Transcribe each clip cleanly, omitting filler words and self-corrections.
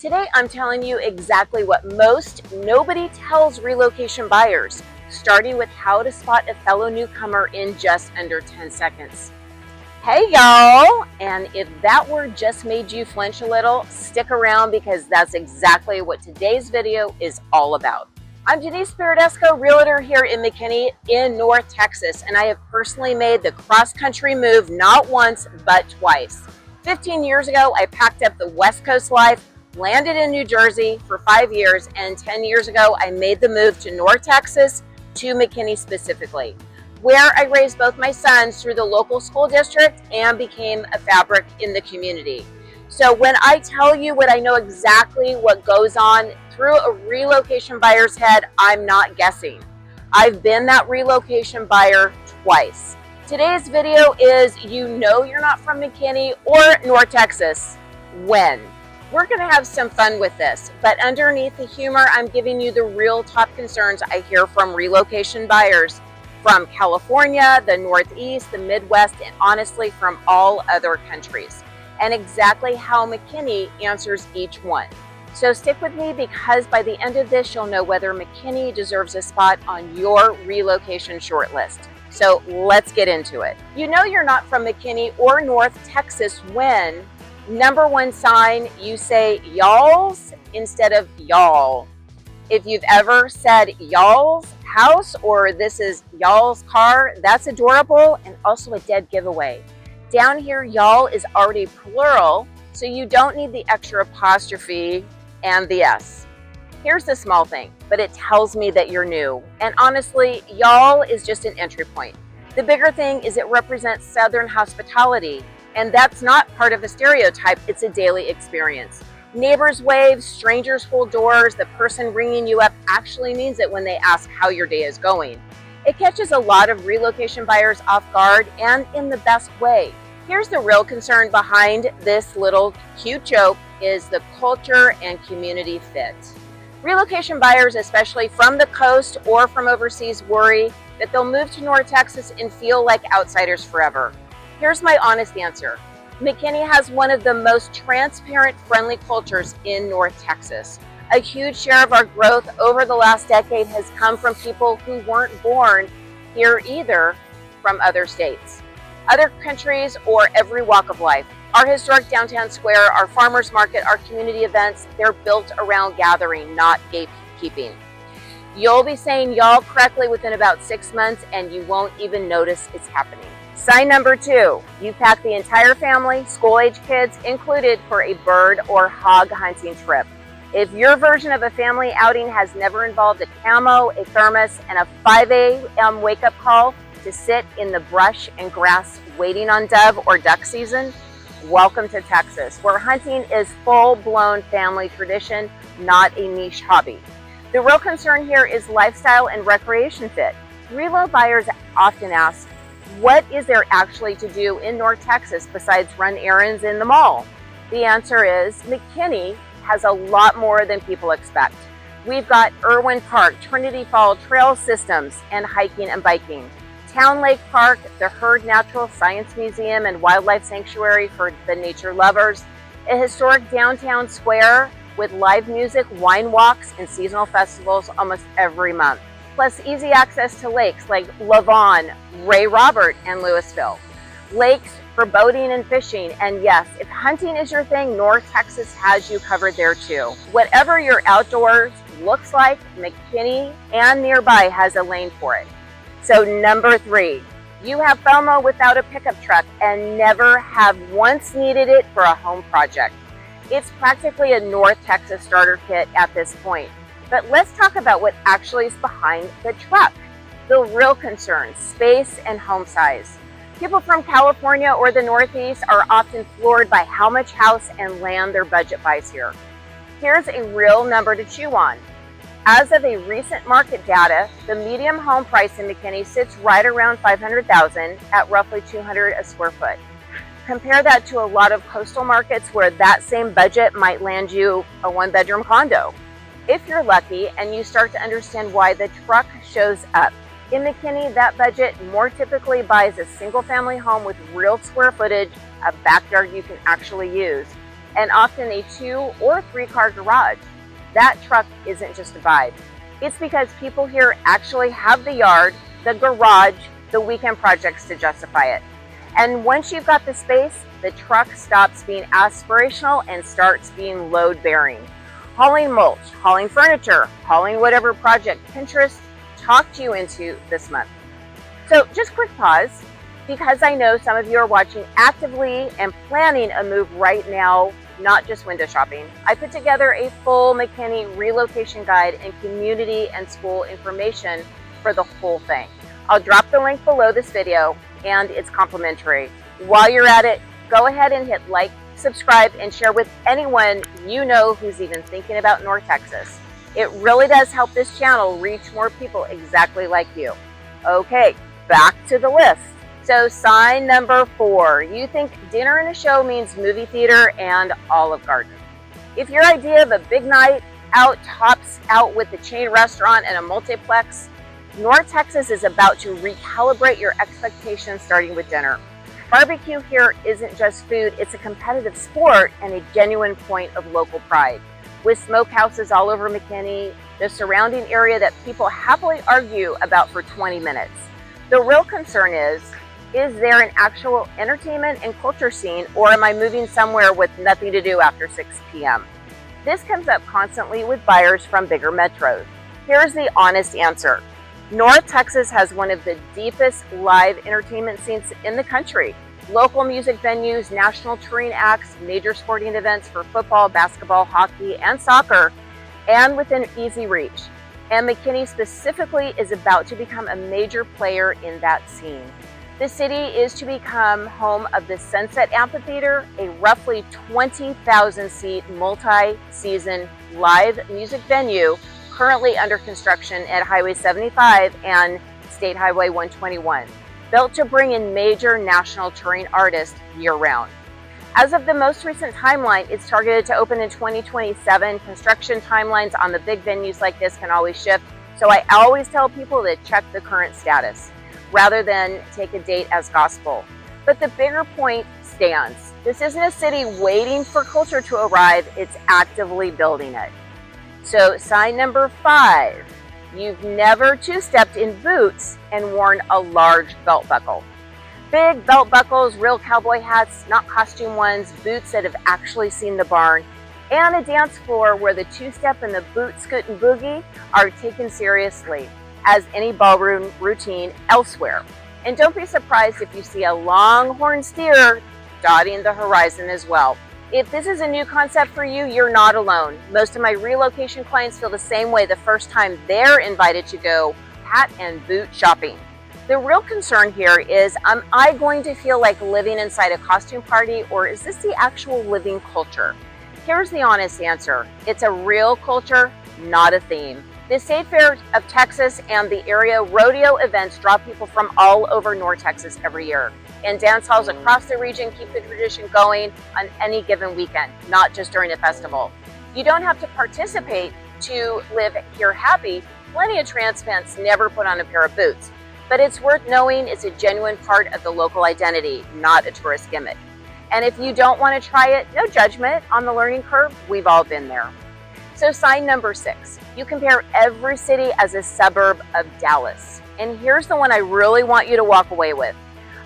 Today, I'm telling you exactly what nobody tells relocation buyers, starting with how to spot a fellow newcomer in just under 10 seconds. Hey y'all, and if that word just made you flinch a little, stick around because that's exactly what today's video is all about. I'm Denise Verdasco, realtor here in McKinney in North Texas, and I have personally made the cross-country move not once, but twice. 15 years ago, I packed up the West Coast life, landed in New Jersey for 5 years, and 10 years ago, I made the move to North Texas, to McKinney specifically, where I raised both my sons through the local school district and became a fabric in the community. So when I tell you what I know exactly what goes on through a relocation buyer's head, I'm not guessing. I've been that relocation buyer twice. Today's video is you know you're not from McKinney or North Texas. When? We're going to have some fun with this, but underneath the humor, I'm giving you the real top concerns I hear from relocation buyers from California, the Northeast, the Midwest, and honestly from all other countries, and exactly how McKinney answers each one. So stick with me because by the end of this, you'll know whether McKinney deserves a spot on your relocation shortlist. So let's get into it. You know you're not from McKinney or North Texas when number one sign, you say y'all's instead of y'all. If you've ever said y'all's house or this is y'all's car, that's adorable and also a dead giveaway. Down here, y'all is already plural, so you don't need the extra apostrophe and the S. Here's the small thing, but it tells me that you're new. And honestly, y'all is just an entry point. The bigger thing is it represents Southern hospitality. And that's not part of a stereotype, it's a daily experience. Neighbors wave, strangers hold doors, the person ringing you up actually means it when they ask how your day is going. It catches a lot of relocation buyers off guard and in the best way. Here's the real concern behind this little cute joke is the culture and community fit. Relocation buyers, especially from the coast or from overseas, worry that they'll move to North Texas and feel like outsiders forever. Here's my honest answer. McKinney has one of the most transparent, friendly cultures in North Texas. A huge share of our growth over the last decade has come from people who weren't born here either from other states, other countries, or every walk of life. Our historic downtown square, our farmers market, our community events, they're built around gathering, not gatekeeping. You'll be saying y'all correctly within about 6 months and you won't even notice it's happening. Sign number 2, you pack the entire family, school-age kids included, for a bird or hog hunting trip. If your version of a family outing has never involved a camo, a thermos, and a 5 a.m. wake-up call to sit in the brush and grass waiting on dove or duck season, welcome to Texas, where hunting is full-blown family tradition, not a niche hobby. The real concern here is lifestyle and recreation fit. Relo buyers often ask, what is there actually to do in North Texas besides run errands in the mall? The answer is McKinney has a lot more than people expect. We've got Irwin Park, Trinity Fall trail systems, and hiking and biking. Town Lake Park, the Hurd Natural Science Museum and Wildlife Sanctuary for the nature lovers, a historic downtown square with live music, wine walks, and seasonal festivals almost every month. Plus easy access to lakes like Lavon, Ray Robert, and Louisville. Lakes for boating and fishing, and yes, if hunting is your thing, North Texas has you covered there too. Whatever your outdoors looks like, McKinney and nearby has a lane for it. So number 3, you have FOMO without a pickup truck and never have once needed it for a home project. It's practically a North Texas starter kit at this point. But let's talk about what actually is behind the truck. The real concerns, space and home size. People from California or the Northeast are often floored by how much house and land their budget buys here. Here's a real number to chew on. As of a recent market data, the median home price in McKinney sits right around $500,000 at roughly $200 a square foot. Compare that to a lot of coastal markets where that same budget might land you a 1-bedroom condo. If you're lucky and you start to understand why the truck shows up. In McKinney, that budget more typically buys a single family home with real square footage, a backyard you can actually use. and often a 2 or 3 car garage. That truck isn't just a vibe. It's because people here actually have the yard, the garage, the weekend projects to justify it. And once you've got the space, the truck stops being aspirational and starts being load-bearing. Hauling mulch, hauling furniture, hauling whatever project Pinterest talked you into this month. So just quick pause, because I know some of you are watching actively and planning a move right now, not just window shopping. I put together a full McKinney relocation guide and community and school information for the whole thing. I'll drop the link below this video, and it's complimentary. While you're at it, go ahead and hit like, subscribe, and share with anyone you know who's even thinking about North Texas. It really does help this channel reach more people exactly like you. Okay, back to the list. So sign number 4, you think dinner and a show means movie theater and Olive Garden. If your idea of a big night out tops out with a chain restaurant and a multiplex, North Texas is about to recalibrate your expectations starting with dinner. Barbecue here isn't just food, it's a competitive sport and a genuine point of local pride. With smokehouses all over McKinney, the surrounding area that people happily argue about for 20 minutes. The real concern is there an actual entertainment and culture scene, or am I moving somewhere with nothing to do after 6 p.m.? This comes up constantly with buyers from bigger metros. Here's the honest answer. North Texas has one of the deepest live entertainment scenes in the country. Local music venues, national touring acts, major sporting events for football, basketball, hockey, and soccer, and within easy reach. And McKinney specifically is about to become a major player in that scene. The city is to become home of the Sunset Amphitheater, a roughly 20,000-seat multi-season live music venue currently under construction at Highway 75 and State Highway 121, built to bring in major national touring artists year-round. As of the most recent timeline, it's targeted to open in 2027. Construction timelines on the big venues like this can always shift, so I always tell people to check the current status, rather than take a date as gospel. But the bigger point stands. This isn't a city waiting for culture to arrive, it's actively building it. So sign number 5, you've never two-stepped in boots and worn a large belt buckle. Big belt buckles, real cowboy hats, not costume ones, boots that have actually seen the barn, and a dance floor where the two-step and the boot scoot and boogie are taken seriously as any ballroom routine elsewhere. And don't be surprised if you see a longhorn steer dotting the horizon as well. If this is a new concept for you, you're not alone. Most of my relocation clients feel the same way the first time they're invited to go hat and boot shopping. The real concern here is, am I going to feel like living inside a costume party, or is this the actual living culture? Here's the honest answer. It's a real culture, not a theme. The State Fair of Texas and the area rodeo events draw people from all over North Texas every year. And dance halls across the region keep the tradition going on any given weekend, not just during a festival. You don't have to participate to live here happy. Plenty of transplants never put on a pair of boots. But it's worth knowing it's a genuine part of the local identity, not a tourist gimmick. And if you don't want to try it, no judgment on the learning curve. We've all been there. So sign number 6, you compare every city as a suburb of Dallas. And here's the one I really want you to walk away with.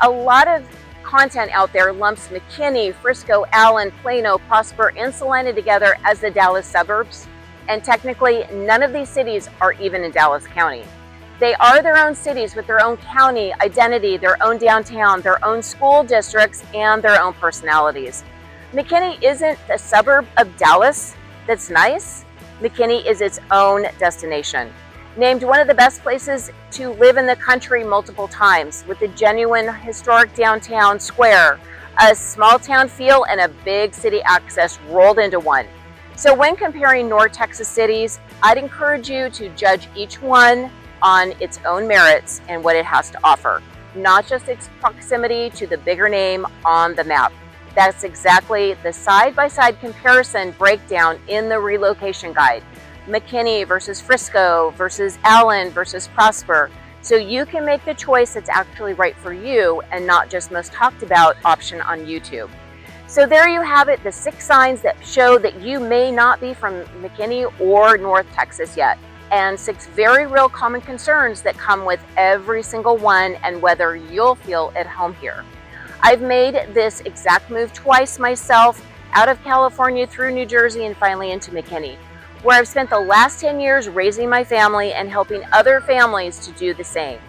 A lot of content out there lumps McKinney, Frisco, Allen, Plano, Prosper, and Salina together as the Dallas suburbs. And technically, none of these cities are even in Dallas County. They are their own cities with their own county identity, their own downtown, their own school districts, and their own personalities. McKinney isn't a suburb of Dallas that's nice. McKinney is its own destination. Named one of the best places to live in the country multiple times, with a genuine historic downtown square, a small town feel, and a big city access rolled into one. So when comparing North Texas cities, I'd encourage you to judge each one on its own merits and what it has to offer, not just its proximity to the bigger name on the map. That's exactly the side-by-side comparison breakdown in the relocation guide. McKinney versus Frisco versus Allen versus Prosper. So you can make the choice that's actually right for you and not just most talked about option on YouTube. So there you have it, the 6 signs that show that you may not be from McKinney or North Texas yet, and 6 very real common concerns that come with every single one and whether you'll feel at home here. I've made this exact move twice myself, out of California through New Jersey and finally into McKinney, where I've spent the last 10 years raising my family and helping other families to do the same.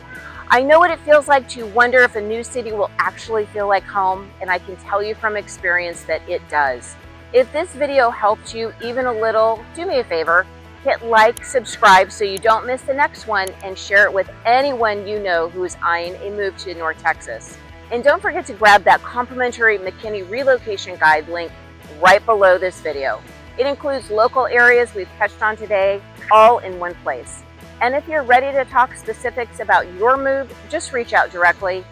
I know what it feels like to wonder if a new city will actually feel like home, and I can tell you from experience that it does. If this video helped you even a little, do me a favor, hit like, subscribe so you don't miss the next one, and share it with anyone you know who is eyeing a move to North Texas. And don't forget to grab that complimentary McKinney Relocation Guide link right below this video. It includes local areas we've touched on today, all in one place. And if you're ready to talk specifics about your move, just reach out directly.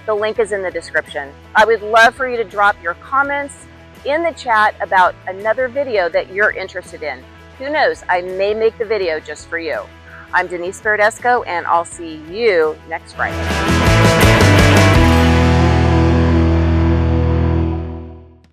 The link is in the description. I would love for you to drop your comments in the chat about another video that you're interested in. Who knows, I may make the video just for you. I'm Denise Verdasco, and I'll see you next Friday.